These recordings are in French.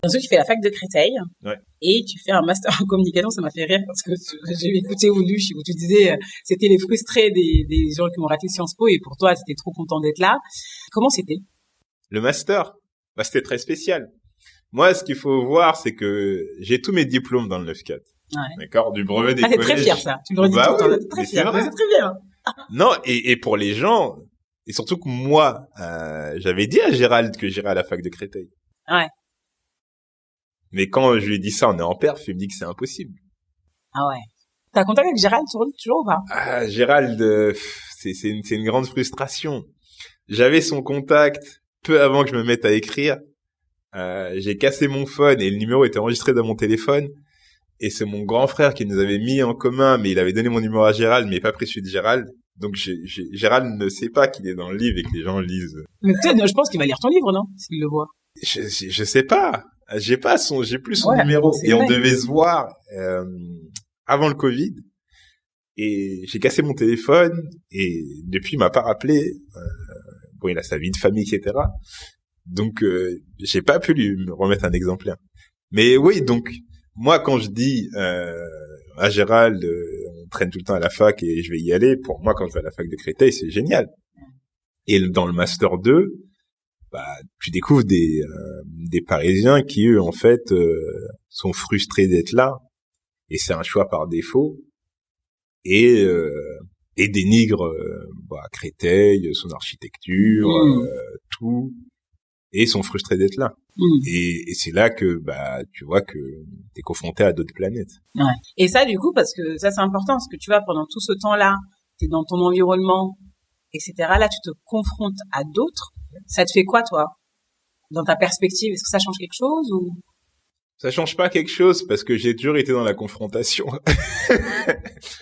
Ensuite, tu fais la fac de Créteil. Ouais. Et tu fais un master en communication. Ça m'a fait rire parce que j'ai écouté Oulu où tu disais c'était les frustrés des gens qui ont raté Sciences Po et pour toi, t'étais trop content d'être là. Comment c'était? Le master, c'était très spécial. Moi, ce qu'il faut voir, c'est que j'ai tous mes diplômes dans le 9-4. Ouais. D'accord, du brevet des collèges. T'es très fier, ça. Tu me le redis tout le temps. T'es très fier. C'est très bien. Non, et pour les gens, et surtout que moi, j'avais dit à Gérald que j'irais à la fac de Créteil. Ouais. Mais quand je lui ai dit ça en est en perf, il me dit que c'est impossible. Ah ouais. T'as contact avec Gérald toujours ou pas? Ah, Gérald, c'est une grande frustration. J'avais son contact peu avant que je me mette à écrire. J'ai cassé mon phone et le numéro était enregistré dans mon téléphone. Et c'est mon grand frère qui nous avait mis en commun, mais il avait donné mon numéro à Gérald, mais pas pris celui de Gérald. Donc Gérald ne sait pas qu'il est dans le livre et que les gens lisent. Mais peut-être, je pense qu'il va lire ton livre, non? S'il le voit. Je sais pas. J'ai plus son numéro. Et on devait se voir avant le Covid. Et j'ai cassé mon téléphone et depuis il m'a pas rappelé. Bon, il a sa vie de famille, etc. Donc j'ai pas pu lui remettre un exemplaire. Mais oui, donc moi quand je dis à Gérald, on traîne tout le temps à la fac et je vais y aller. Pour moi, quand je vais à la fac de Créteil, c'est génial. Et dans le master 2, tu découvres des Parisiens qui eux en fait sont frustrés d'être là et c'est un choix par défaut et dénigrent Créteil, son architecture, tout, et sont frustrés d'être là. Et c'est là que tu vois que t'es confronté à d'autres planètes. Ouais. Et ça du coup parce que ça c'est important parce que tu vois pendant tout ce temps-là, t'es dans ton environnement, etc. Là tu te confrontes à d'autres. Ça te fait quoi, toi, dans ta perspective? Est-ce que ça change quelque chose ou? Ça change pas quelque chose parce que j'ai toujours été dans la confrontation.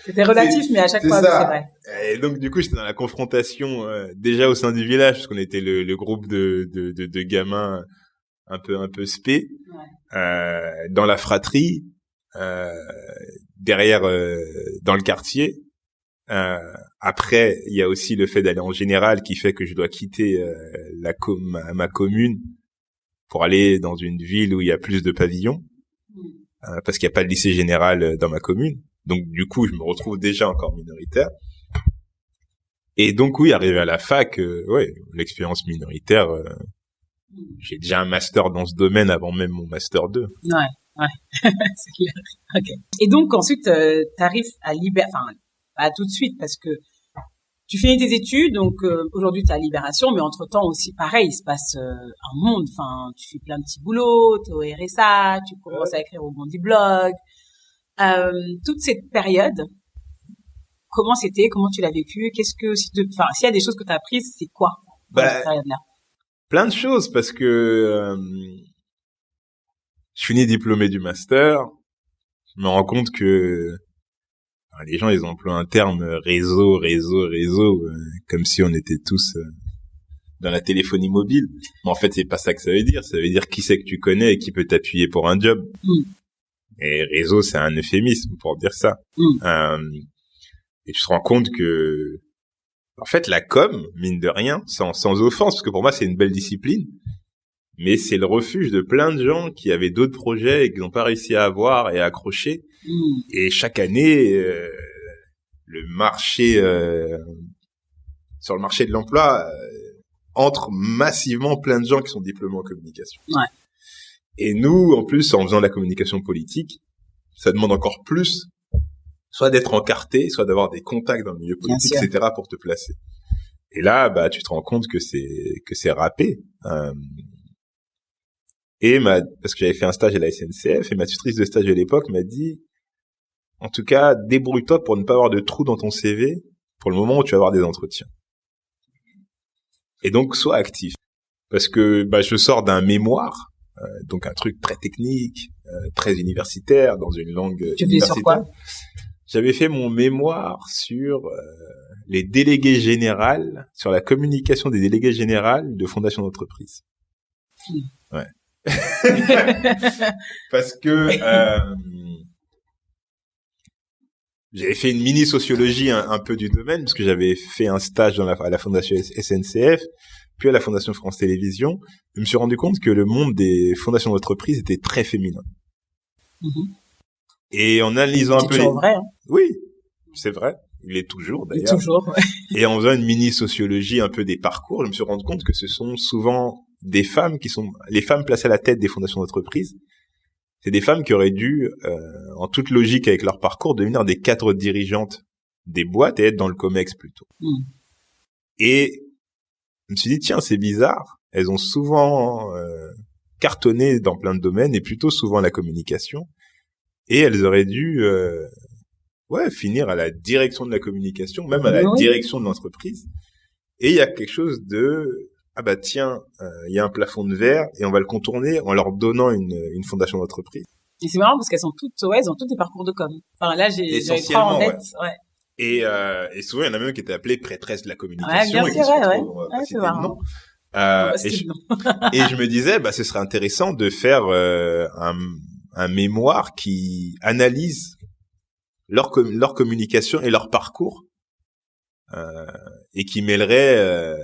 C'était relatif, mais à chaque fois, c'est vrai. Et donc, du coup, j'étais dans la confrontation déjà au sein du village parce qu'on était le groupe de gamins un peu spé. Ouais. Dans la fratrie, derrière, dans le quartier. Après, il y a aussi le fait d'aller en général qui fait que je dois quitter ma commune pour aller dans une ville où il y a plus de pavillons, parce qu'il n'y a pas de lycée général dans ma commune. Donc du coup, je me retrouve déjà encore minoritaire. Et donc oui, arrivé à la fac, l'expérience minoritaire, j'ai déjà un master dans ce domaine avant même mon master 2. Ouais, c'est clair. Ok. Et donc ensuite, t'arrives à pas tout de suite parce que tu finis tes études, donc aujourd'hui t'es à Libération, mais entre-temps aussi pareil, il se passe un monde. Enfin, tu fais plein de petits boulots, t'es au RSA, tu commences à écrire au Bondi Blog. Toute cette période, comment c'était, comment tu l'as vécu, s'il y a des choses que t'as apprises, c'est quoi cette période-là? Plein de choses parce que je finis diplômé du master, je me rends compte que les gens, ils emploient un terme réseau, comme si on était tous dans la téléphonie mobile. Mais en fait, c'est pas ça que ça veut dire. Ça veut dire qui c'est que tu connais et qui peut t'appuyer pour un job. Et réseau, c'est un euphémisme pour dire ça. Et tu te rends compte que, en fait, la com, mine de rien, sans offense, parce que pour moi, c'est une belle discipline, mais c'est le refuge de plein de gens qui avaient d'autres projets et qui n'ont pas réussi à avoir et à accrocher. Et chaque année, sur le marché de l'emploi, entre massivement plein de gens qui sont diplômés en communication. Ouais. Et nous, en plus, en faisant de la communication politique, ça demande encore plus, soit d'être encarté, soit d'avoir des contacts dans le milieu politique, etc., pour te placer. Et là, tu te rends compte que c'est râpé. Parce que j'avais fait un stage à la SNCF, et ma tutrice de stage de l'époque m'a dit, en tout cas, débrouille-toi pour ne pas avoir de trous dans ton CV pour le moment où tu vas avoir des entretiens. Et donc, sois actif. Parce que je sors d'un mémoire, donc un truc très technique, très universitaire, dans une langue universitaire. Tu fais sur quoi? J'avais fait mon mémoire sur les délégués générales, sur la communication des délégués générales de fondations d'entreprise. Ouais. Parce que j'avais fait une mini sociologie un peu du domaine parce que j'avais fait un stage à la fondation SNCF, puis à la Fondation France Télévisions, je me suis rendu compte que le monde des fondations d'entreprise était très féminin. Et en analysant un peu toujours vrai, hein. Oui, c'est vrai. Il est toujours, d'ailleurs. Il est toujours, ouais. Et en faisant une mini-sociologie un peu des parcours, je me suis rendu compte que ce sont souvent des femmes les femmes placées à la tête des fondations d'entreprise. C'est des femmes qui auraient dû, en toute logique avec leur parcours, devenir des cadres dirigeantes des boîtes et être dans le COMEX plutôt. Et je me suis dit, tiens, c'est bizarre. Elles ont souvent cartonné dans plein de domaines et plutôt souvent la communication. Et elles auraient dû finir à la direction de la communication, même à la direction de l'entreprise. Et il y a quelque chose de il y a un plafond de verre et on va le contourner en leur donnant une fondation d'entreprise. Et c'est marrant parce qu'elles sont toutes elles ont toutes des parcours de com. Enfin là j'avais trois en tête, ouais. Et souvent il y en a même qui étaient appelées prêtresses de la communication. Ouais, bien sûr, ouais, c'est marrant. Et je me disais, ce serait intéressant de faire un mémoire qui analyse leur communication et leur parcours et qui mêlerait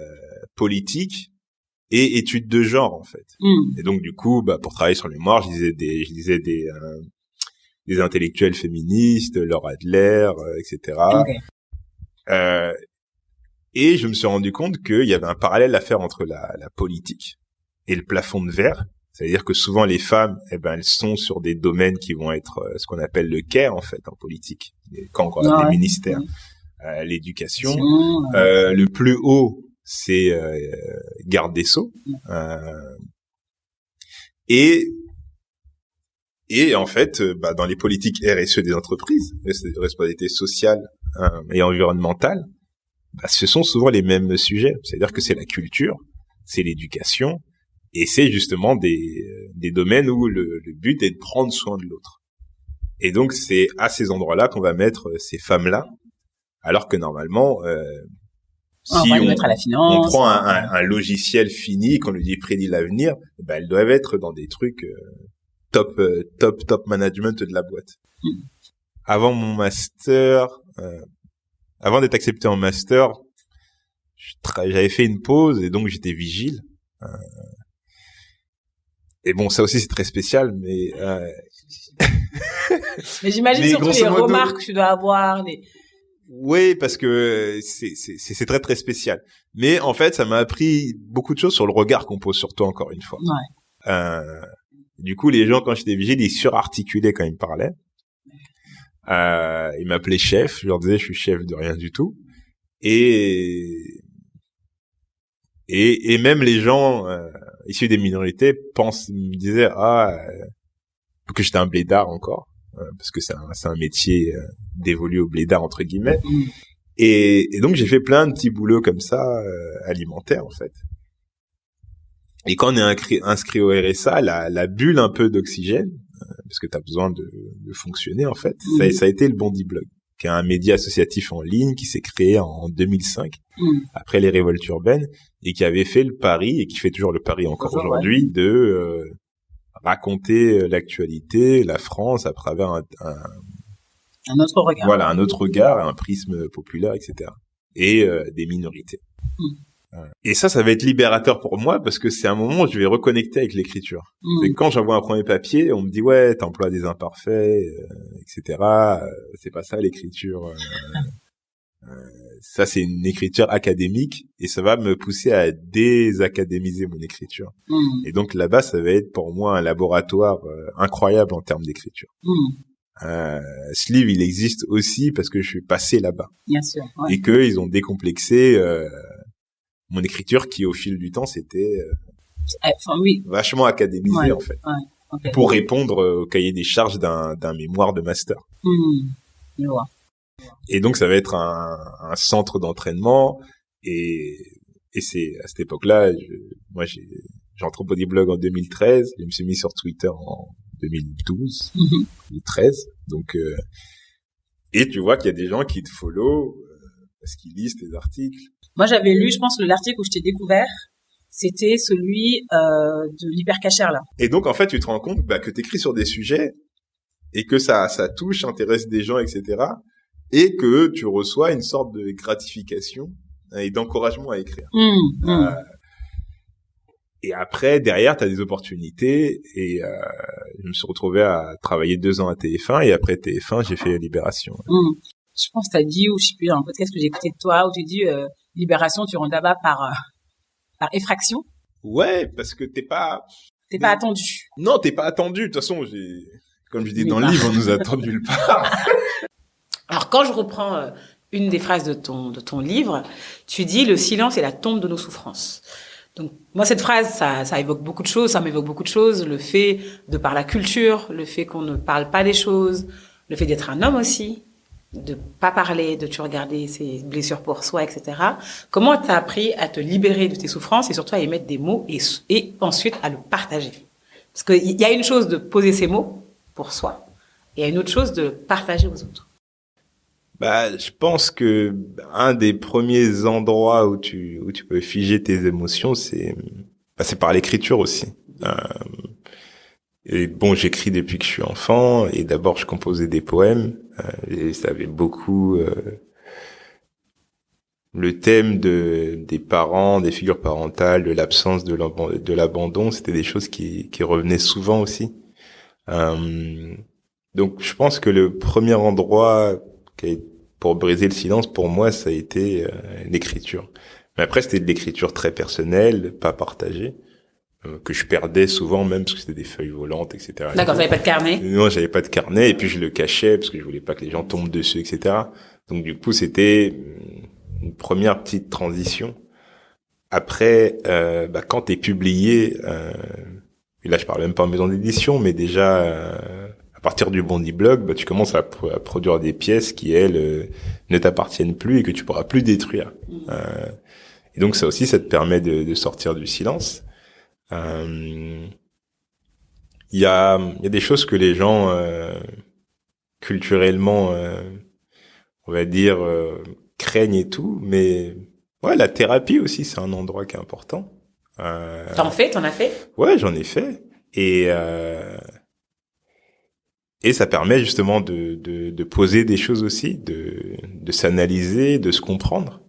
politique et études de genre en fait. Et donc du coup, pour travailler sur le mémoire, je lisais des intellectuels féministes, Laura Adler, etc. Okay. Et je me suis rendu compte qu'il y avait un parallèle à faire entre la politique et le plafond de verre. C'est-à-dire que souvent les femmes, elles sont sur des domaines qui vont être ce qu'on appelle le care en fait en politique, quand on a des ministères, l'éducation, le plus haut c'est garde des Sceaux, et en fait dans les politiques RSE des entreprises, responsabilité sociale et environnementale, ce sont souvent les mêmes sujets. C'est-à-dire que c'est la culture, c'est l'éducation. Et c'est justement des domaines où le but est de prendre soin de l'autre. Et donc, c'est à ces endroits-là qu'on va mettre ces femmes-là, alors que normalement, si on prend un logiciel fini, qu'on lui dit prédit l'avenir, elles doivent être dans des trucs top management de la boîte. Avant mon master, avant d'être accepté en master, j'avais fait une pause et donc j'étais vigile. Et bon, ça aussi c'est très spécial, mais mais j'imagine surtout les remarques que tu dois avoir. Oui, parce que c'est très très spécial. Mais en fait, ça m'a appris beaucoup de choses sur le regard qu'on pose sur toi, encore une fois. Du coup, les gens, quand j'étais vigile, ils surarticulaient quand ils me parlaient. Ils m'appelaient chef. Je leur disais, je suis chef de rien du tout. Et même les gens issus des minorités me disaient que j'étais un blédard encore, parce que c'est un métier dévolu au blédard entre guillemets. Et donc j'ai fait plein de petits boulots comme ça alimentaires en fait. Et quand on est inscrit au RSA, la bulle un peu d'oxygène, parce que t'as besoin de fonctionner en fait, ça a été le Bondi Blog, qui est un média associatif en ligne qui s'est créé en 2005, après les révoltes urbaines, et qui avait fait le pari, et qui fait toujours le pari encore aujourd'hui, de raconter l'actualité, la France, à travers un autre regard. Voilà, un autre regard, un prisme populaire, etc. Et des minorités. Et ça va être libérateur pour moi, parce que c'est un moment où je vais reconnecter avec l'écriture. Et quand j'envoie un premier papier, on me dit, ouais, t'emploies des imparfaits, etc. C'est pas ça l'écriture. Ça, c'est une écriture académique, et ça va me pousser à désacadémiser mon écriture. Et donc là-bas, ça va être pour moi un laboratoire incroyable en termes d'écriture. Ce livre, il existe aussi parce que je suis passé là-bas. Bien sûr. Ouais. Et qu'ils ont décomplexé mon écriture qui, au fil du temps, s'était vachement académisée, en fait. Okay. Pour répondre au cahier des charges d'un mémoire de master. Je vois. Et donc, ça va être un centre d'entraînement. Et c'est à cette époque-là, moi, j'ai rentré au Bondi Blog en 2013. Je me suis mis sur Twitter en 2012, 2013. Donc, et tu vois qu'il y a des gens qui te follow parce qu'ils lisent tes articles. Moi, j'avais lu, je pense, l'article où je t'ai découvert, c'était celui de l'hypercachère, là. Et donc, en fait, tu te rends compte que t'écris sur des sujets et que ça touche, intéresse des gens, etc. Et que tu reçois une sorte de gratification et d'encouragement à écrire. Et après, derrière, t'as des opportunités. Et je me suis retrouvé à travailler 2 ans à TF1. Et après TF1, j'ai fait Libération. Je pense que t'as dit, ou je sais plus, dans un podcast que j'ai écouté de toi, où tu dis Libération, tu rentres là-bas par effraction. Ouais, parce que t'es pas attendu. Non, t'es pas attendu. De toute façon, comme je dis dans le livre, on nous attend nulle part. Alors, quand je reprends une des phrases de ton livre, tu dis « Le silence est la tombe de nos souffrances ». Donc, moi, cette phrase, ça évoque beaucoup de choses, ça m'évoque beaucoup de choses. Le fait de par la culture, le fait qu'on ne parle pas des choses, le fait d'être un homme aussi, de pas parler, de tu regarder ses blessures pour soi, etc. Comment t'as appris à te libérer de tes souffrances et surtout à y mettre des mots et ensuite à le partager? Parce qu'il y a une chose de poser ces mots pour soi et il y a une autre chose de partager aux autres. Je pense que un des premiers endroits où tu peux figer tes émotions, c'est par l'écriture aussi. Et bon, j'écris depuis que je suis enfant, et d'abord je composais des poèmes, et ça avait beaucoup le thème des parents, des figures parentales, de l'absence, de l'abandon, c'était des choses qui revenaient souvent aussi. Donc je pense que le premier endroit pour briser le silence, pour moi, ça a été l'écriture. Mais après, c'était de l'écriture très personnelle, pas partagée, que je perdais souvent même parce que c'était des feuilles volantes, etc. D'accord, t'avais pas de carnet? Non, j'avais pas de carnet, et puis je le cachais parce que je voulais pas que les gens tombent dessus, etc. Donc du coup, c'était une première petite transition. Après, quand t'es publié, et là je parle même pas en maison d'édition, mais déjà à partir du Bondi Blog, tu commences à produire des pièces qui, elles, ne t'appartiennent plus et que tu pourras plus détruire. Et donc ça aussi, ça te permet de sortir du silence. Il y a des choses que les gens, culturellement, on va dire, craignent et tout, mais ouais, la thérapie aussi, c'est un endroit qui est important. T'en as fait? Ouais, j'en ai fait. Et ça permet justement de poser des choses aussi, de s'analyser, de se comprendre,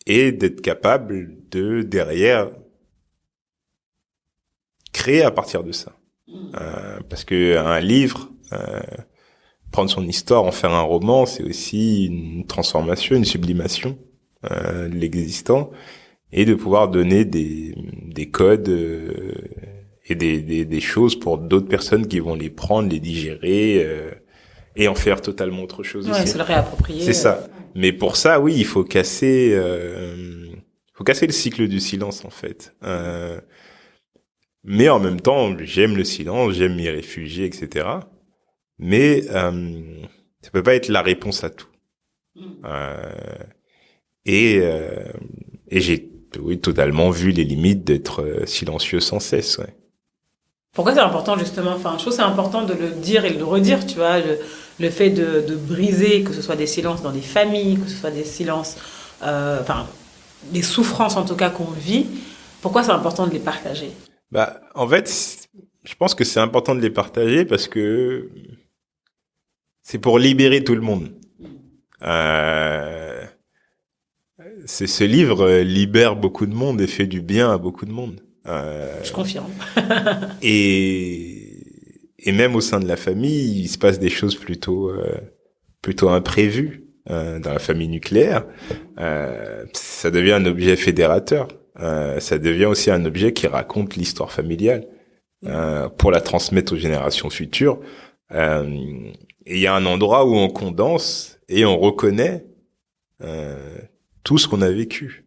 et d'être capable de derrière créer à partir de ça. Parce que un livre, prendre son histoire, en faire un roman, c'est aussi une transformation, une sublimation de l'existant, et de pouvoir donner des codes et des choses pour d'autres personnes qui vont les prendre, les digérer et en faire totalement autre chose aussi. Ouais, se le réapproprier. C'est ça. Mais pour ça, oui, il faut casser le cycle du silence en fait. Mais en même temps, j'aime le silence, j'aime m'y réfugier, etc. Mais ça peut pas être la réponse à tout. Et j'ai totalement vu les limites d'être silencieux sans cesse. Ouais. Pourquoi c'est important justement? Enfin, je trouve que c'est important de le dire et de le redire, tu vois, le fait de briser, que ce soit des silences dans des familles, que ce soit des silences, des souffrances en tout cas qu'on vit. Pourquoi c'est important de les partager? En fait, je pense que c'est important de les partager parce que c'est pour libérer tout le monde. Ce livre libère beaucoup de monde et fait du bien à beaucoup de monde. Je confirme. et même au sein de la famille, il se passe des choses plutôt imprévues. Dans la famille nucléaire, ça devient un objet fédérateur. Ça devient aussi un objet qui raconte l'histoire familiale pour la transmettre aux générations futures. Et il y a un endroit où on condense et on reconnaît tout ce qu'on a vécu,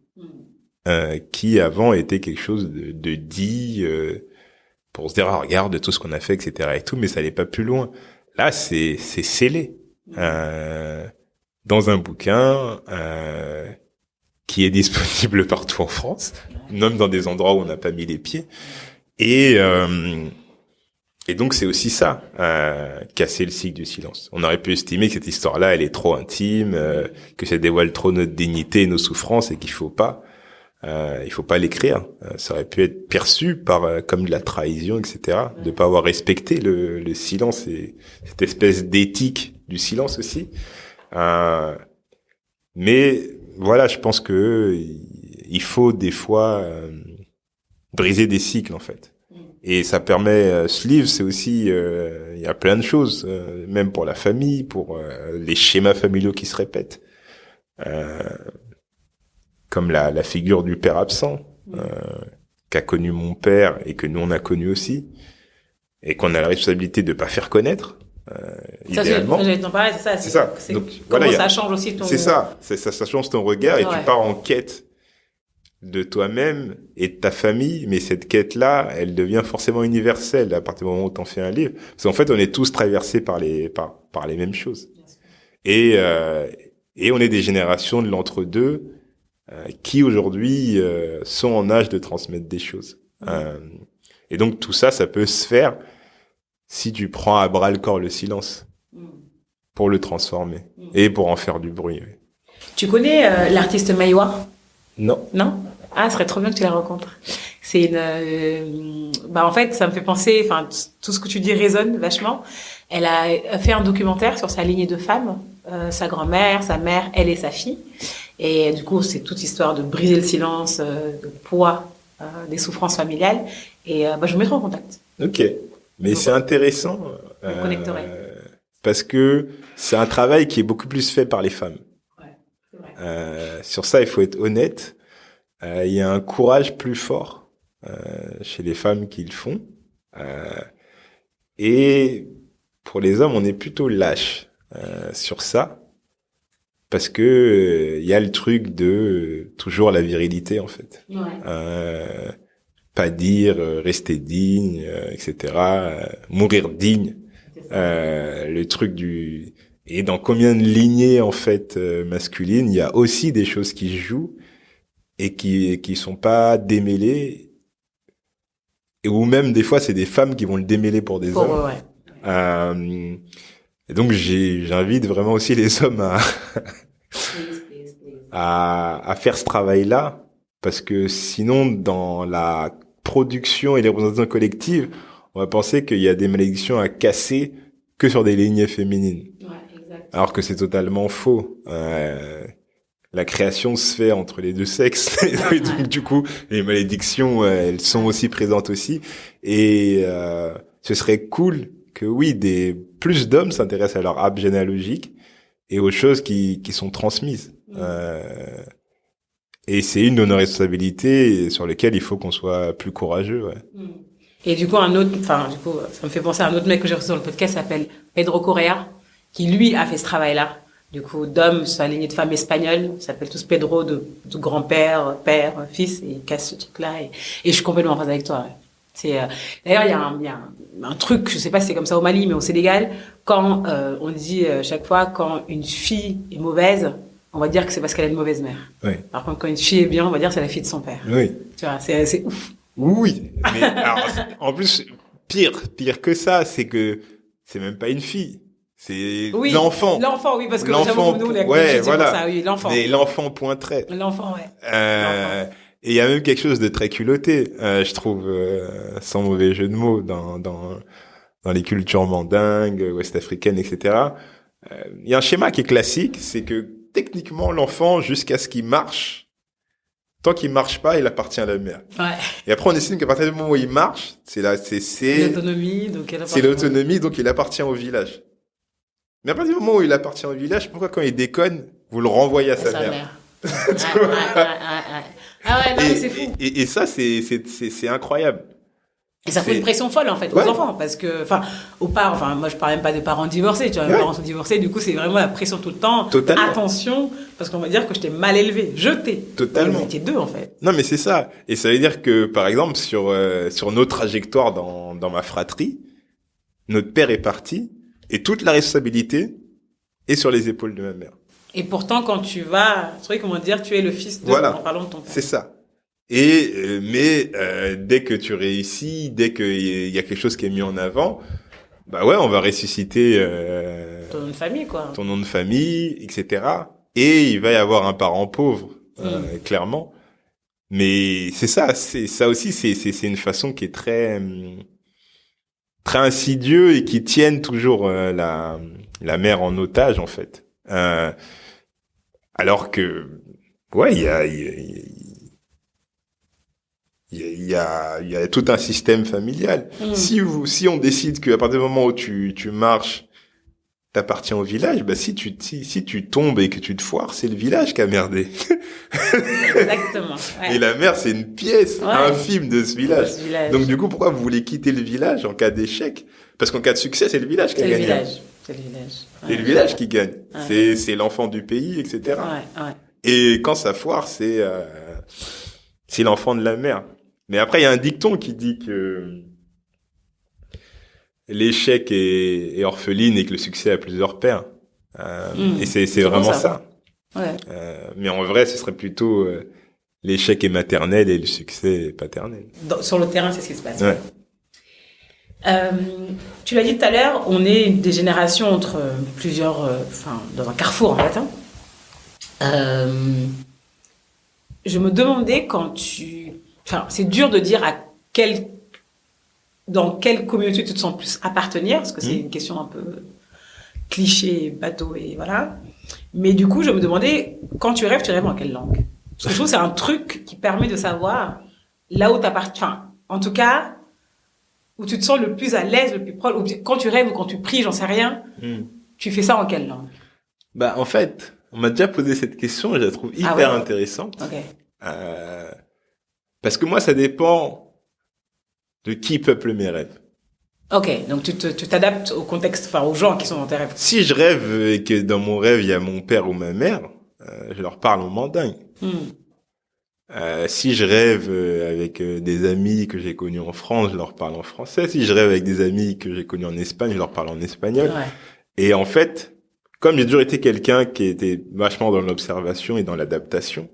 qui avant était quelque chose de dit pour se dire regarde tout ce qu'on a fait, etc. et tout, mais ça allait pas plus loin. Là, c'est scellé dans un bouquin qui est disponible partout en France, même dans des endroits où on n'a pas mis les pieds. Et donc c'est aussi ça, casser le cycle du silence. On aurait pu estimer que cette histoire-là, elle est trop intime, que ça dévoile trop notre dignité et nos souffrances, et qu'il faut pas l'écrire. Ça aurait pu être perçu comme de la trahison, etc. De pas avoir respecté le silence et cette espèce d'éthique du silence aussi. Mais voilà, je pense que il faut des fois briser des cycles en fait. Et ça permet, ce livre, c'est aussi, il y a plein de choses, même pour la famille, pour les schémas familiaux qui se répètent, comme la figure du père absent, qu'a connu mon père et que nous on a connu aussi, et qu'on a la responsabilité de pas faire connaître. Ça, idéalement. j'allais t'en parler, c'est ça. Donc, comment voilà, ça change aussi ton... C'est ça change ton regard et tu pars en quête de toi-même et de ta famille, mais cette quête-là, elle devient forcément universelle à partir du moment où t'en fais un livre. Parce qu'en fait, on est tous traversés par les mêmes choses. Et on est des générations de l'entre-deux qui aujourd'hui sont en âge de transmettre des choses. Et donc tout ça, ça peut se faire si tu prends à bras le corps le silence pour le transformer et pour en faire du bruit. Oui. Tu connais l'artiste Maïwa? Non. Non? Ah, ce serait trop bien que tu la rencontres. C'est une, en fait, ça me fait penser, tout ce que tu dis résonne vachement. Elle a fait un documentaire sur sa lignée de femmes, sa grand-mère, sa mère, elle et sa fille. Et du coup, c'est toute histoire de briser le silence, de poids, des souffrances familiales. Et je vous mettrai en contact. Ok. Mais donc, c'est intéressant. On connecterait. Parce que c'est un travail qui est beaucoup plus fait par les femmes. Ouais, c'est vrai. Sur ça, il faut être honnête. Il y a un courage plus fort chez les femmes qui le font. Et pour les hommes, on est plutôt lâche sur ça. Parce que y a le truc de toujours la virilité, en fait. Ouais. Pas dire, rester digne, etc. Mourir digne. Le truc du... Et dans combien de lignées, en fait, masculines, il y a aussi des choses qui se jouent et qui sont pas démêlées, et ou même des fois c'est des femmes qui vont le démêler pour des hommes. Ouais. Et donc j'invite vraiment aussi les hommes à faire ce travail-là, parce que sinon dans la production et les représentations collectives, on va penser qu'il y a des malédictions à casser que sur des lignées féminines. Ouais, exact. Alors que c'est totalement faux. La création se fait entre les deux sexes. Et donc, du coup, les malédictions, elles sont aussi présentes aussi. Et ce serait cool que, oui, plus d'hommes s'intéressent à leur arbre généalogique et aux choses qui sont transmises. Et c'est une de nos responsabilités sur lesquelles il faut qu'on soit plus courageux. Ouais. Et du coup, ça me fait penser à un autre mec que j'ai reçu dans le podcast, s'appelle Pedro Correa, qui lui a fait ce travail-là. Du coup, d'hommes, sa lignée de femmes espagnoles, ils s'appellent tous Pedro, de grand-père, père, fils, et ils cassent ce truc-là. Et je suis complètement en phase avec toi. Ouais. C'est, d'ailleurs, il y a un truc, je sais pas si c'est comme ça au Mali, mais au Sénégal, quand on dit chaque fois, quand une fille est mauvaise, on va dire que c'est parce qu'elle a une mauvaise mère. Oui. Par contre, quand une fille est bien, on va dire que c'est la fille de son père. Oui. Tu vois, c'est ouf. Oui. Mais alors, en plus, pire que ça, c'est que c'est même pas une fille. C'est l'enfant. L'enfant, oui, parce que l'enfant, nous, les ouais, voilà. Ça, oui, l'enfant. Mais l'enfant point trait. L'enfant, ouais. Et il y a même quelque chose de très culotté, je trouve, sans mauvais jeu de mots, dans les cultures mandingues, ouest-africaines, etc. Il y a un schéma qui est classique, c'est que techniquement, l'enfant, jusqu'à ce qu'il marche, tant qu'il marche pas, il appartient à la mère. Ouais. Et après, on estime qu'à partir du moment où il marche, c'est l'autonomie, donc il appartient au village. Mais à partir du moment où il appartient au village, pourquoi quand il déconne, vous le renvoyez à sa mère? Ah ouais, non, mais c'est fou. Et ça, c'est incroyable. Et ça fait une pression folle, en fait, aux enfants. Parce que, moi, je parle même pas de parents divorcés, tu vois, mes parents sont divorcés, du coup, c'est vraiment la pression tout le temps. Totalement. Attention, parce qu'on va dire que je t'ai mal élevé, jeté. Totalement. Vous étiez deux, en fait. Non, mais c'est ça. Et ça veut dire que, par exemple, sur nos trajectoires dans ma fratrie, notre père est parti, et toute la responsabilité est sur les épaules de ma mère. Et pourtant, quand tu vas, tu es le fils de, en parlant de ton père. C'est ça. Et mais dès que tu réussis, dès qu'il y a quelque chose qui est mis en avant, on va ressusciter ton nom de famille, quoi. Ton nom de famille, etc. Et il va y avoir un parent pauvre, clairement. Mais c'est ça aussi, c'est une façon qui est très très insidieux et qui tienne toujours la mère en otage, en fait. Alors que il il y a tout un système familial. Si on décide qu'à partir du moment où tu marches, t'appartiens au village, bah si tu tombes et que tu te foires, c'est le village qui a merdé. Exactement. Ouais. Et la mer, c'est une pièce infime de ce village. Donc du coup, pourquoi vous voulez quitter le village en cas d'échec? Parce qu'en cas de succès, c'est le village qui a gagné. C'est le village. C'est le village qui gagne. Ouais. C'est l'enfant du pays, etc. Ouais. Et quand ça foire, c'est l'enfant de la mer. Mais après, il y a un dicton qui dit que l'échec est orpheline et que le succès a plusieurs pères. Et c'est vraiment ça. Ouais. Mais en vrai, ce serait plutôt l'échec est maternel et le succès est paternel. Sur le terrain, c'est ce qui se passe. Ouais. Tu l'as dit tout à l'heure, on est des générations entre plusieurs, dans un carrefour en fait. Je me demandais c'est dur de dire dans quelle communauté tu te sens plus appartenir, parce que c'est une question un peu cliché, bateau et voilà. Mais du coup, je me demandais, quand tu rêves en quelle langue? Parce que je trouve que c'est un truc qui permet de savoir là où t'appartiens. En tout cas, où tu te sens le plus à l'aise, le plus proche. Quand tu rêves ou quand tu pries, j'en sais rien. Tu fais ça en quelle langue? Bah, en fait, on m'a déjà posé cette question et je la trouve hyper intéressante. Okay. Parce que moi, ça dépend de qui peuple mes rêves. Ok, donc tu t'adaptes au contexte, aux gens qui sont dans tes rêves. Si je rêve et que dans mon rêve, il y a mon père ou ma mère, je leur parle en mandingue. Si je rêve avec des amis que j'ai connus en France, je leur parle en français. Si je rêve avec des amis que j'ai connus en Espagne, je leur parle en espagnol. Ouais. Et en fait, comme j'ai toujours été quelqu'un qui était vachement dans l'observation et dans l'adaptation,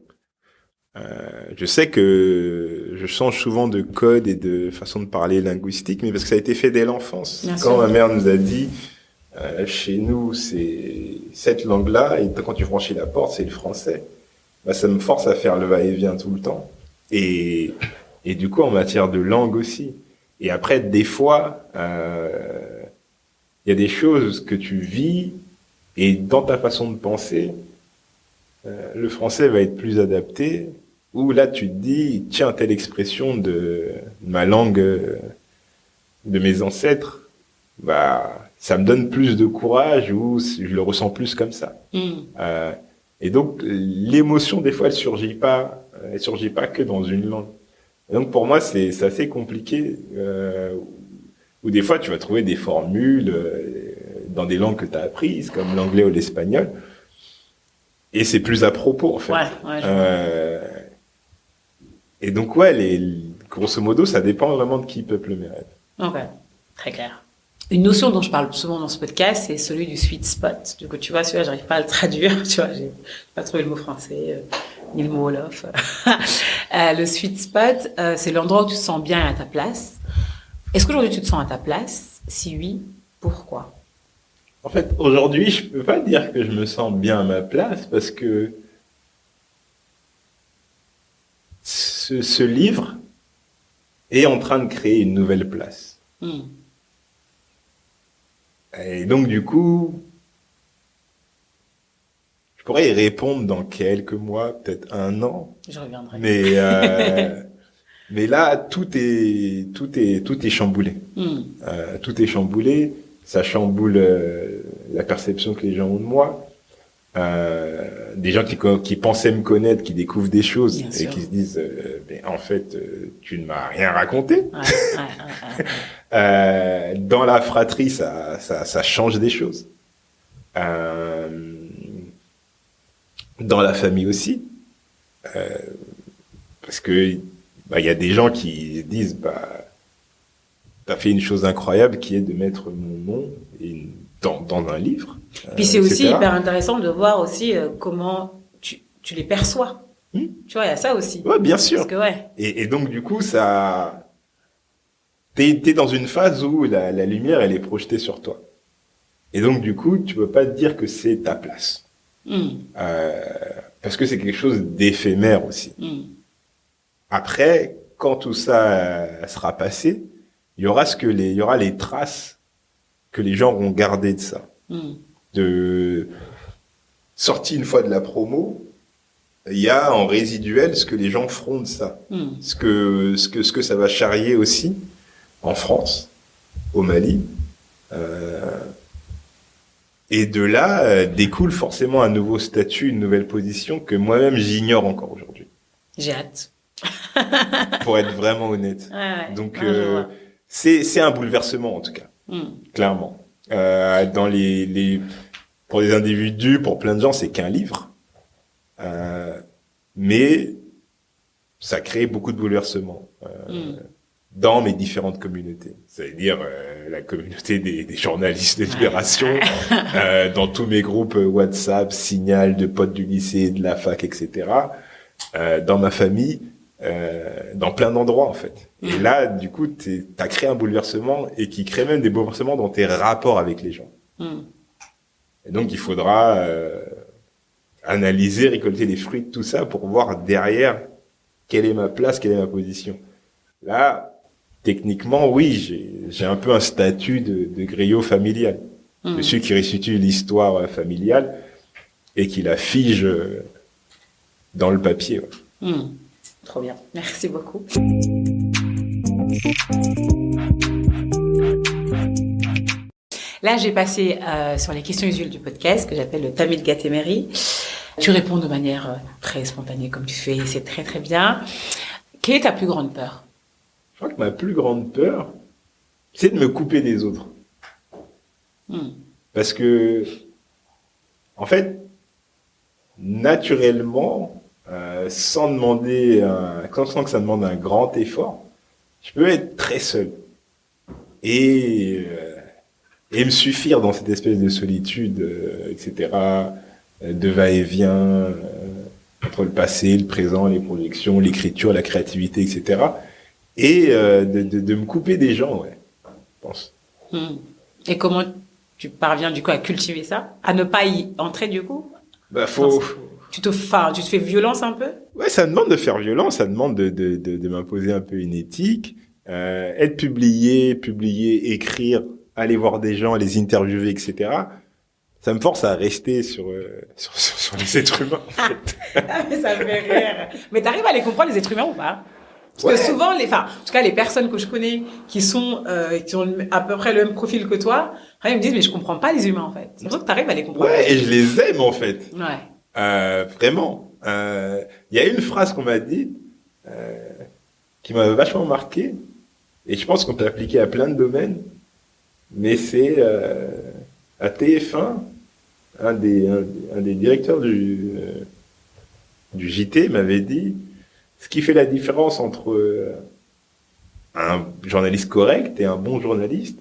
je sais que je change souvent de code et de façon de parler linguistique, mais parce que ça a été fait dès l'enfance. Bien sûr. Ma mère nous a dit, chez nous, c'est cette langue-là, et quand tu franchis la porte, c'est le français. Bah, ça me force à faire le va-et-vient tout le temps. Et du coup, en matière de langue aussi. Et après, des fois, il y a des choses que tu vis, et dans ta façon de penser, le français va être plus adapté, où là tu te dis, tiens, telle expression de ma langue, de mes ancêtres, bah ça me donne plus de courage, ou je le ressens plus comme ça. Et donc l'émotion des fois elle surgit pas que dans une langue. Et donc pour moi c'est assez compliqué, où des fois tu vas trouver des formules dans des langues que tu as apprises, comme l'anglais ou l'espagnol. Et c'est plus à propos, en fait. Et donc, grosso modo, ça dépend vraiment de qui peuple mes rêves. Ok, très clair. Une notion dont je parle souvent dans ce podcast, c'est celui du sweet spot. Du coup, tu vois, celui-là, j'arrive pas à le traduire. Tu vois, j'ai pas trouvé le mot français, ni le mot wolof. Le sweet spot, c'est l'endroit où tu te sens bien et à ta place. Est-ce qu'aujourd'hui, tu te sens à ta place? Si oui, pourquoi? En fait, aujourd'hui, je peux pas dire que je me sens bien à ma place parce que ce livre est en train de créer une nouvelle place. Et donc, du coup, je pourrais y répondre dans quelques mois, peut-être 1 an. Je reviendrai. Mais là, tout est chamboulé. Tout est chamboulé. Ça chamboule la perception que les gens ont de moi. Des gens qui pensaient me connaître, qui découvrent des choses et qui se disent en fait tu ne m'as rien raconté. Dans la fratrie, ça change des choses. Dans la famille aussi, parce que il y a des gens qui disent t'as fait une chose incroyable qui est de mettre mon nom dans un livre. Puis c'est aussi hyper intéressant de voir aussi comment tu les perçois. Tu vois, il y a ça aussi. Ouais, bien sûr. Parce que, Et donc, du coup, t'es dans une phase où la lumière, elle est projetée sur toi. Et donc, du coup, tu peux pas te dire que c'est ta place. Parce que c'est quelque chose d'éphémère aussi. Après, quand tout ça sera passé, il y aura les traces que les gens auront gardées de ça. De sorti une fois de la promo, il y a en résiduel ce que les gens feront de ça. Ce que ça va charrier aussi en France, au Mali. Et de là découle forcément un nouveau statut, une nouvelle position que moi-même j'ignore encore aujourd'hui. J'ai hâte. Pour être vraiment honnête. Ouais. Donc c'est un bouleversement en tout cas, clairement. Dans pour les individus, pour plein de gens, c'est qu'un livre. Mais ça crée beaucoup de bouleversements dans mes différentes communautés. C'est-à-dire la communauté des journalistes de Libération, dans tous mes groupes WhatsApp, Signal, de potes du lycée, de la fac, etc. Dans ma famille, dans plein d'endroits en fait. Et là, du coup, t'as créé un bouleversement et qui crée même des bouleversements dans tes rapports avec les gens. Et donc, il faudra analyser, récolter les fruits de tout ça pour voir derrière quelle est ma place, quelle est ma position. Là, techniquement, oui, j'ai un peu un statut de griot familial. De celui qui restitue l'histoire familiale et qui la fige dans le papier. Ouais. Trop bien. Merci beaucoup. Là, j'ai passé sur les questions usuelles du podcast que j'appelle le Tamis de Gatémerie. Tu réponds de manière très spontanée comme tu fais, c'est très très bien. Quelle est ta plus grande peur? Je crois que ma plus grande peur, c'est de me couper des autres. Parce que, en fait, naturellement, sans que ça demande un grand effort, je peux être très seul. Et me suffire dans cette espèce de solitude, etc., de va-et-vient, entre le passé, le présent, les projections, l'écriture, la créativité, etc., et de me couper des gens, ouais, je pense. Et comment tu parviens du coup à cultiver ça, à ne pas y entrer du coup? Bah tu te fais violence un peu? Ouais, ça demande de faire violence, ça demande de m'imposer un peu une éthique, être publié, écrire, aller voir des gens, les interviewer, etc. Ça me force à rester sur les êtres humains, en fait. Mais ça me fait rire. Mais t'arrives à les comprendre, les êtres humains, ou pas? Parce que souvent, en tout cas, les personnes que je connais qui ont à peu près le même profil que toi, ils me disent, mais je comprends pas les humains, en fait. C'est pour ça que t'arrives à les comprendre. Ouais, et je les aime, en fait. Ouais. Vraiment. Il y a une phrase qu'on m'a dit, qui m'a vachement marqué, et je pense qu'on peut l'appliquer à plein de domaines, mais c'est, à TF1, un des directeurs du JT m'avait dit, ce qui fait la différence entre un journaliste correct et un bon journaliste,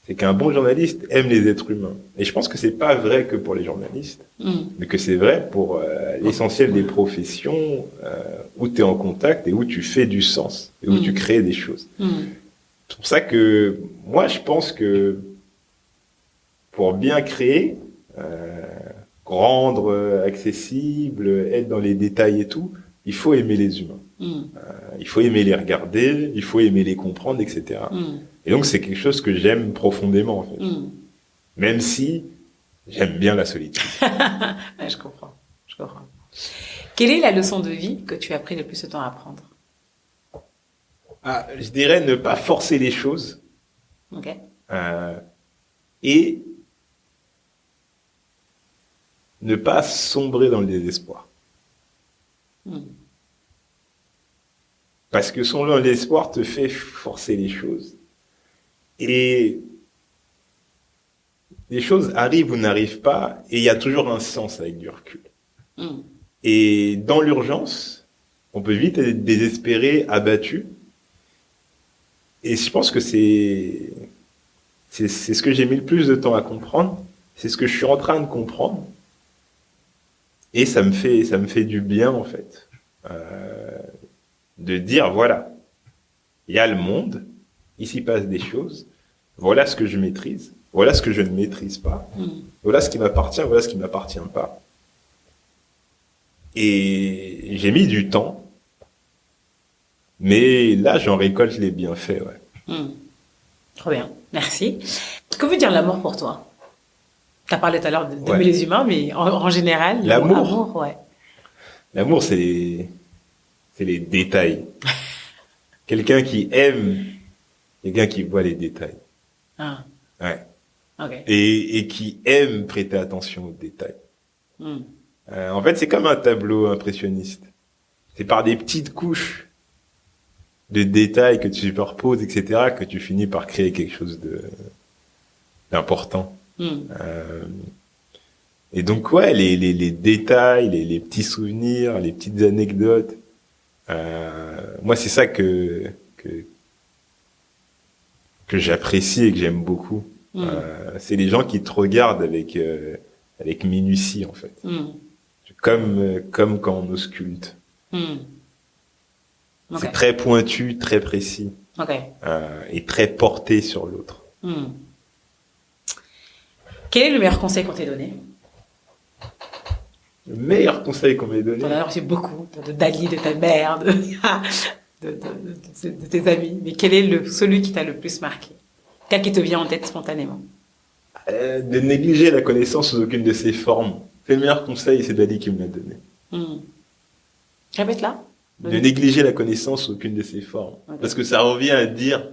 c'est qu'un bon journaliste aime les êtres humains. Et je pense que c'est pas vrai que pour les journalistes, mais que c'est vrai pour l'essentiel des professions où tu es en contact et où tu fais du sens et où tu crées des choses. C'est pour ça que moi, je pense que pour bien créer, rendre accessible, être dans les détails et tout, il faut aimer les humains. Il faut aimer les regarder, il faut aimer les comprendre, etc. Et donc, c'est quelque chose que j'aime profondément, en fait. Même si j'aime bien la solitude. Ouais, je comprends. Quelle est la leçon de vie que tu as pris le plus de temps à apprendre? Je dirais ne pas forcer les choses. Ok. Et ne pas sombrer dans le désespoir. Parce que sombrer dans le désespoir te fait forcer les choses. Et les choses arrivent ou n'arrivent pas, et il y a toujours un sens avec du recul. Et dans l'urgence, on peut vite être désespéré, abattu. Et je pense que c'est ce que j'ai mis le plus de temps à comprendre. C'est ce que je suis en train de comprendre. Et ça me fait du bien, en fait. De dire, voilà, il y a le monde, il s'y passe des choses, voilà ce que je maîtrise, voilà ce que je ne maîtrise pas, voilà ce qui m'appartient, voilà ce qui ne m'appartient pas. Et j'ai mis du temps, mais là, j'en récolte les bienfaits, ouais. Trop bien, merci. Que veut dire l'amour pour toi? Tu as parlé tout à l'heure d'aimer les humains, mais en général, l'amour, ouais. L'amour, c'est les détails. Quelqu'un qui aime, quelqu'un qui voit les détails. Ah. Ouais. Ok. Et qui aime prêter attention aux détails. En fait, c'est comme un tableau impressionniste. C'est par des petites couches de détails que tu superposes, etc., que tu finis par créer quelque chose d'important. Et donc, ouais, les détails, les petits souvenirs, les petites anecdotes, moi, c'est ça que j'apprécie et que j'aime beaucoup. C'est les gens qui te regardent avec minutie, en fait. Comme quand on ausculte. Okay. C'est très pointu, très précis. Et très porté sur l'autre. Quel est le meilleur conseil qu'on t'ait donné? Le meilleur conseil qu'on m'ait donné? T'en as reçu beaucoup, de Dali, de ta mère, de tes amis. Mais quel est celui qui t'a le plus marqué? Quel qui te vient en tête spontanément? De négliger la connaissance sous aucune de ses formes. C'est le meilleur conseil, c'est Dali qui me l'a donné. Répète-la. De négliger la connaissance sous aucune de ses formes. Parce que ça revient à dire...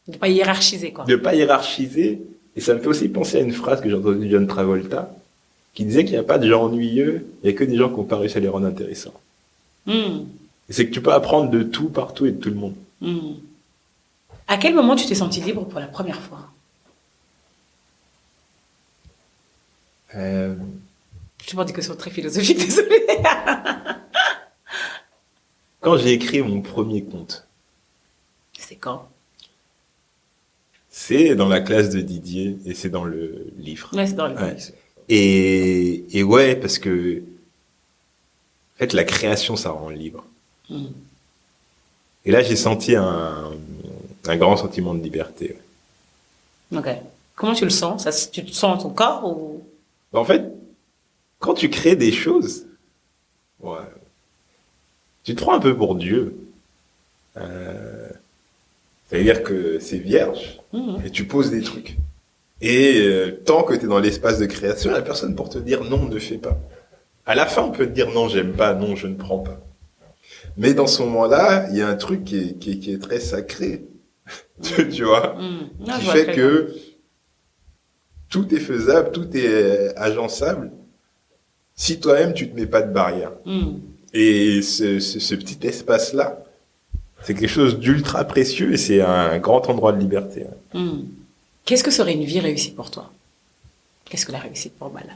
De pas hiérarchiser, quoi. De pas hiérarchiser. Et ça me fait aussi penser à une phrase que j'ai entendue de John Travolta, qui disait qu'il n'y a pas de gens ennuyeux, il n'y a que des gens qui n'ont pas réussi à les rendre intéressants. Et c'est que tu peux apprendre de tout, partout et de tout le monde. À quel moment tu t'es senti libre pour la première fois? Je te demande des questions très philosophiques, désolé. Quand j'ai écrit mon premier conte. C'est quand? C'est dans la classe de Didier et c'est dans le livre. Ouais, c'est dans le livre. Et ouais, parce que en fait, la création, ça rend libre. Et là, j'ai senti un grand sentiment de liberté. Ok. Comment tu le sens? Tu te sens dans ton corps ou? En fait, quand tu crées des choses, ouais, tu te prends un peu pour Dieu. C'est-à-dire que c'est vierge et tu poses des trucs. Et tant que tu es dans l'espace de création, il n'y a personne pour te dire non, ne fais pas. À la fin, on peut te dire non, j'aime pas, non, je ne prends pas. Mais dans ce moment-là, il y a un truc qui est très sacré, tu vois, qui fait que tout est faisable, tout est agençable, si toi-même tu te mets pas de barrière. Et ce petit espace-là, c'est quelque chose d'ultra précieux et c'est un grand endroit de liberté. Qu'est-ce que serait une vie réussie pour toi? Qu'est-ce que la réussite pour Bala?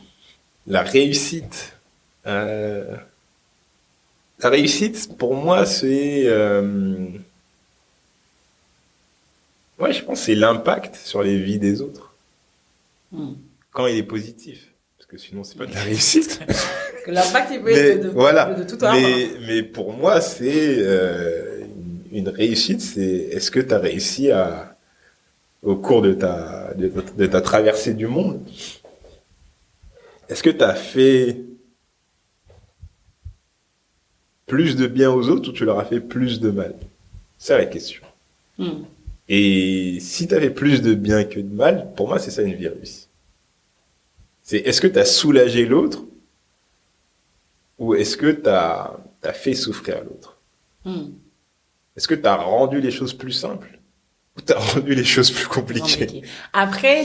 La réussite, pour moi, c'est... ouais, je pense que c'est l'impact sur les vies des autres. Quand il est positif. Parce que sinon, c'est pas de la réussite. L'impact, il peut être de tout ordre. Mais pour moi, c'est... une réussite, c'est est-ce que tu as réussi au cours de ta traversée du monde, est-ce que tu as fait plus de bien aux autres ou tu leur as fait plus de mal? C'est la question. Et si tu as fait plus de bien que de mal, pour moi, c'est ça une vie réussie. C'est est-ce que tu as soulagé l'autre ou est-ce que tu as fait souffrir l'autre? Est-ce que tu as rendu les choses plus simples ou tu as rendu les choses plus compliquées? Après,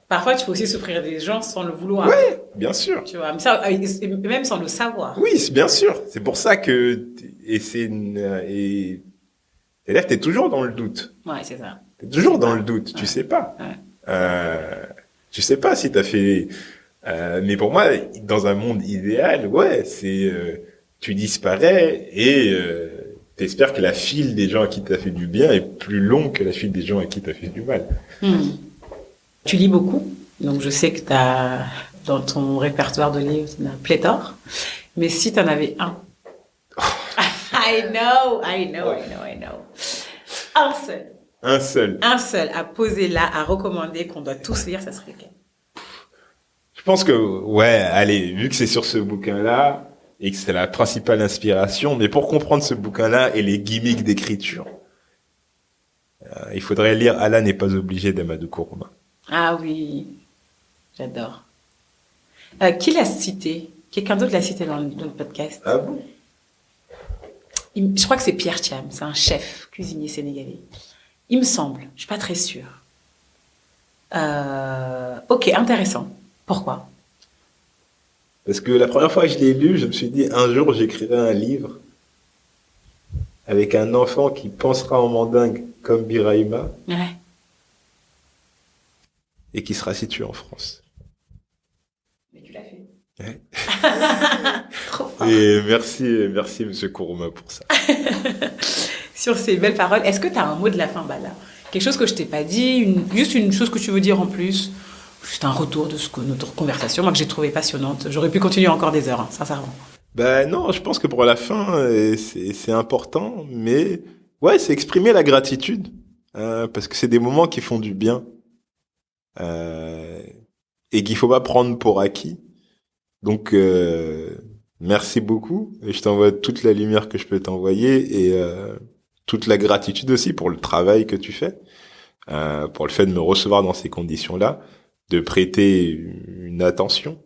parfois, tu peux aussi souffrir des gens sans le vouloir. Oui, bien sûr. Tu vois, même sans le savoir. Oui, bien sûr. C'est pour ça que... c'est-à-dire que tu es toujours dans le doute. Ouais, c'est ça. Tu es toujours dans le doute. Tu sais pas. Tu sais pas si tu as fait... mais pour moi, dans un monde idéal, ouais, c'est... tu disparais et... t'espères que la file des gens à qui t'as fait du bien est plus longue que la file des gens à qui t'as fait du mal. Tu lis beaucoup, donc je sais que t'as dans ton répertoire de livres, t'en as pléthore. Mais si t'en avais un, I know. Un seul à poser là, à recommander, qu'on doit tous lire, ça serait lequel? Je pense que, ouais, allez, vu que c'est sur ce bouquin-là, et que c'est la principale inspiration, mais pour comprendre ce bouquin-là et les gimmicks d'écriture, il faudrait lire Allah n'est pas obligé d'Amadou Kourouma. Ah oui, j'adore. Qui l'a cité? Quelqu'un d'autre l'a cité dans le podcast. Ah bon? Je crois que c'est Pierre Thiam, c'est un chef cuisinier sénégalais. Il me semble, je suis pas très sûre. Ok, intéressant. Pourquoi? Parce que la première fois que je l'ai lu, je me suis dit, un jour, j'écrirai un livre avec un enfant qui pensera en mandingue comme Birahima. Ouais. Et qui sera situé en France. Mais tu l'as fait. Ouais. Trop fort. Et merci Monsieur Kourouma pour ça. Sur ces belles paroles, est-ce que tu as un mot de la fin, Bala? Quelque chose que je t'ai pas dit, juste une chose que tu veux dire en plus, juste un retour de notre conversation, moi que j'ai trouvé passionnante. J'aurais pu continuer encore des heures, hein, sincèrement. Ben non, je pense que pour la fin, c'est important, mais ouais, c'est exprimer la gratitude, parce que c'est des moments qui font du bien, et qu'il faut pas prendre pour acquis. Donc merci beaucoup, et je t'envoie toute la lumière que je peux t'envoyer et toute la gratitude aussi pour le travail que tu fais, pour le fait de me recevoir dans ces conditions-là, de prêter une attention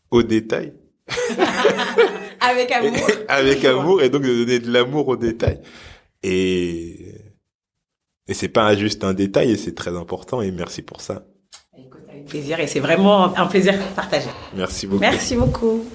aux détails. Avec amour. Avec amour, et donc de donner de l'amour aux détails. Et c'est pas juste un détail, et c'est très important, et merci pour ça. Écoute, avec plaisir, et c'est vraiment un plaisir partagé. Merci beaucoup. Merci beaucoup.